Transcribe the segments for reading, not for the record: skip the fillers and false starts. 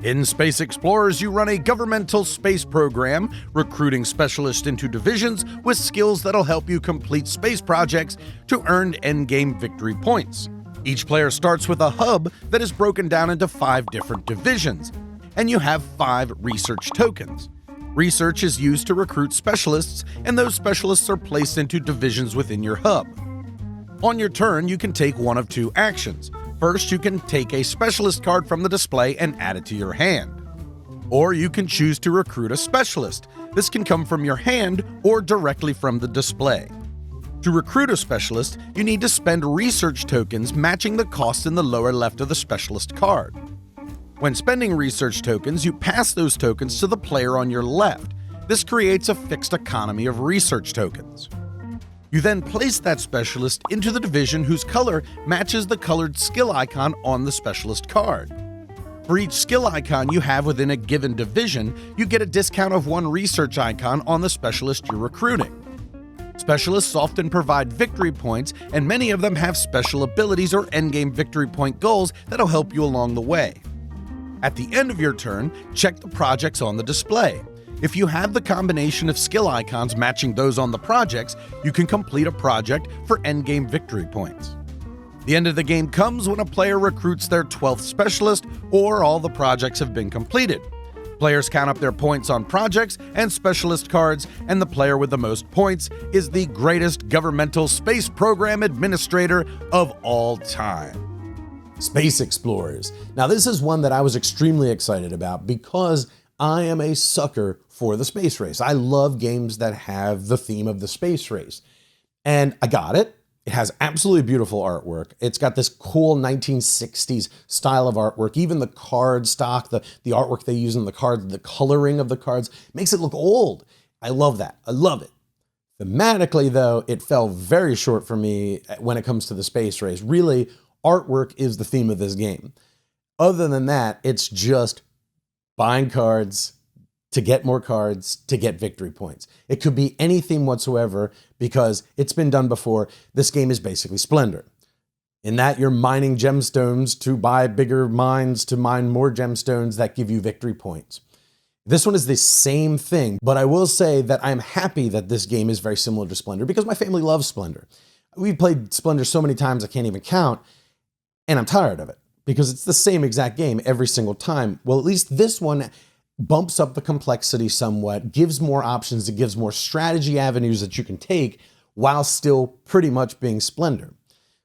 In Space Explorers, you run a governmental space program, recruiting specialists into divisions with skills that'll help you complete space projects to earn endgame victory points. Each player starts with a hub that is broken down into 5 different divisions, and you have 5 research tokens. Research is used to recruit specialists, and those specialists are placed into divisions within your hub. On your turn, you can take one of 2 actions. First, you can take a specialist card from the display and add it to your hand. Or you can choose to recruit a specialist. This can come from your hand or directly from the display. To recruit a specialist, you need to spend research tokens matching the cost in the lower left of the specialist card. When spending research tokens, you pass those tokens to the player on your left. This creates a fixed economy of research tokens. You then place that specialist into the division whose color matches the colored skill icon on the specialist card. For each skill icon you have within a given division, you get a discount of 1 research icon on the specialist you're recruiting. Specialists often provide victory points, and many of them have special abilities or endgame victory point goals that'll help you along the way. At the end of your turn, check the projects on the display. If you have the combination of skill icons matching those on the projects, you can complete a project for endgame victory points. The end of the game comes when a player recruits their 12th specialist or all the projects have been completed. Players count up their points on projects and specialist cards, and the player with the most points is the greatest governmental space program administrator of all time. Space Explorers. Now, this is one that I was extremely excited about because I am a sucker for the space race. I love games that have the theme of the space race. And I got it. It has absolutely beautiful artwork. It's got this cool 1960s style of artwork. Even the card stock, the artwork they use in the cards, the coloring of the cards makes it look old. I love that. I love it. Thematically, though, it fell very short for me when it comes to the space race. Really, artwork is the theme of this game. Other than that, it's just buying cards to get more cards to get victory points. It could be any theme whatsoever because it's been done before. This game is basically Splendor. In that you're mining gemstones to buy bigger mines to mine more gemstones that give you victory points. This one is the same thing, but I will say that I'm happy that this game is very similar to Splendor because my family loves Splendor. We've played Splendor so many times I can't even count, and I'm tired of it because it's the same exact game every single time. Well, at least this one bumps up the complexity somewhat, gives more options, it gives more strategy avenues that you can take while still pretty much being Splendor.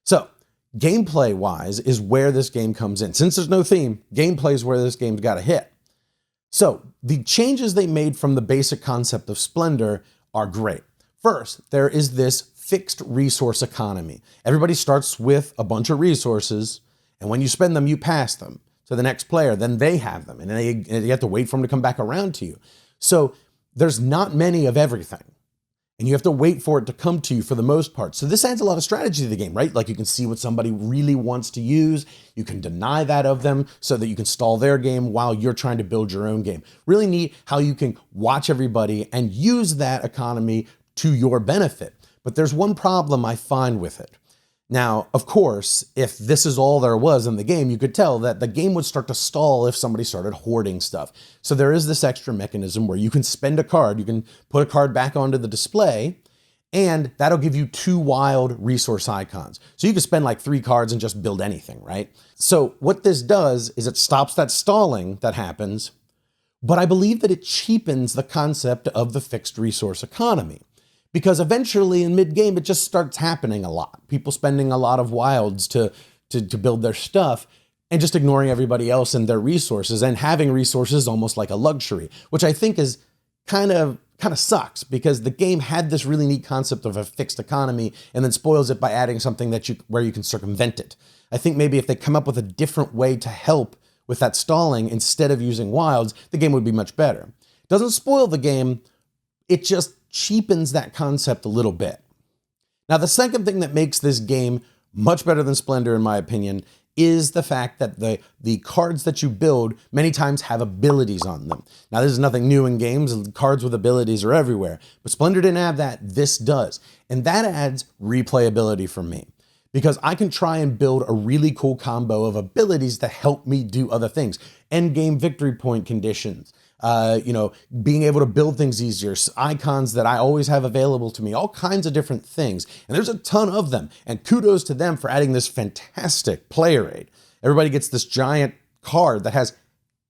So, gameplay-wise is where this game comes in. Since there's no theme, gameplay is where this game's got to hit. So, the changes they made from the basic concept of Splendor are great. First, there is this fixed resource economy. Everybody starts with a bunch of resources, and when you spend them, you pass them to the next player, then they have them, and you have to wait for them to come back around to you. So there's not many of everything, and you have to wait for it to come to you for the most part. So this adds a lot of strategy to the game, right? Like you can see what somebody really wants to use. You can deny that of them so that you can stall their game while you're trying to build your own game. Really neat how you can watch everybody and use that economy to your benefit. But there's one problem I find with it. Now, of course, if this is all there was in the game, you could tell that the game would start to stall if somebody started hoarding stuff. So there is this extra mechanism where you can spend a card, you can put a card back onto the display, and that'll give you 2 wild resource icons. So you can spend like 3 cards and just build anything, right? So what this does is it stops that stalling that happens, but I believe that it cheapens the concept of the fixed resource economy. Because eventually in mid-game, it just starts happening a lot. People spending a lot of wilds to build their stuff and just ignoring everybody else and their resources and having resources almost like a luxury, which I think is kind of sucks because the game had this really neat concept of a fixed economy and then spoils it by adding something where you can circumvent it. I think maybe if they come up with a different way to help with that stalling instead of using wilds, the game would be much better. It doesn't spoil the game, it just cheapens that concept a little bit. Now, the second thing that makes this game much better than Splendor, in my opinion, is the fact that the cards that you build many times have abilities on them. Now, this is nothing new in games. Cards with abilities are everywhere. But Splendor didn't have that. This does. And that adds replayability for me. because I can try and build a really cool combo of abilities that help me do other things. End game victory point conditions, being able to build things easier, icons that I always have available to me, all kinds of different things. And there's a ton of them. And kudos to them for adding this fantastic player aid. Everybody gets this giant card that has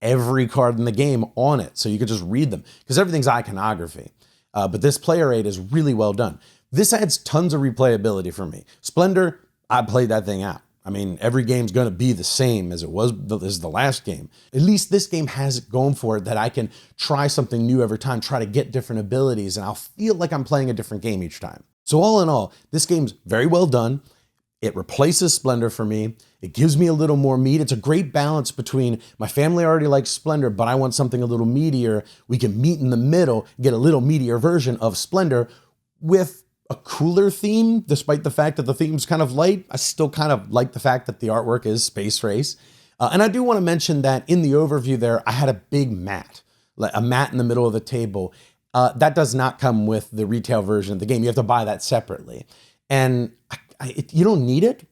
every card in the game on it. So you can just read them because everything's iconography. But this player aid is really well done. This adds tons of replayability for me. Splendor, I played that thing out. I mean, every game's going to be the same as it was as the last game. At least this game has it going for it that I can try something new every time, try to get different abilities, and I'll feel like I'm playing a different game each time. So all in all, this game's very well done. It replaces Splendor for me. It gives me a little more meat. It's a great balance between my family already likes Splendor, but I want something a little meatier. We can meet in the middle, get a little meatier version of Splendor with a cooler theme, despite the fact that the theme's kind of light. I still kind of like the fact that the artwork is Space Race. And I do want to mention that in the overview there, I had a big mat, like a mat in the middle of the table. That does not come with the retail version of the game. You have to buy that separately. And you don't need it,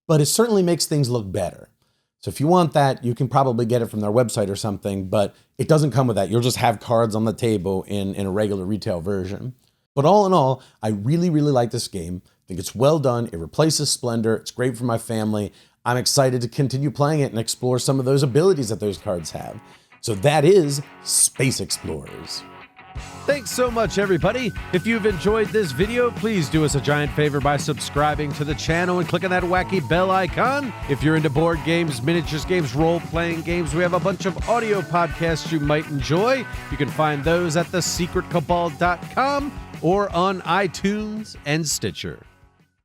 but it certainly makes things look better. So if you want that, you can probably get it from their website or something, but it doesn't come with that. You'll just have cards on the table in a regular retail version. But all in all, I really, really like this game. I think it's well done. It replaces Splendor. It's great for my family. I'm excited to continue playing it and explore some of those abilities that those cards have. So that is Space Explorers. Thanks so much, everybody. If you've enjoyed this video, please do us a giant favor by subscribing to the channel and clicking that wacky bell icon. If you're into board games, miniatures games, role-playing games, we have a bunch of audio podcasts you might enjoy. You can find those at thesecretcabal.com or on iTunes and Stitcher.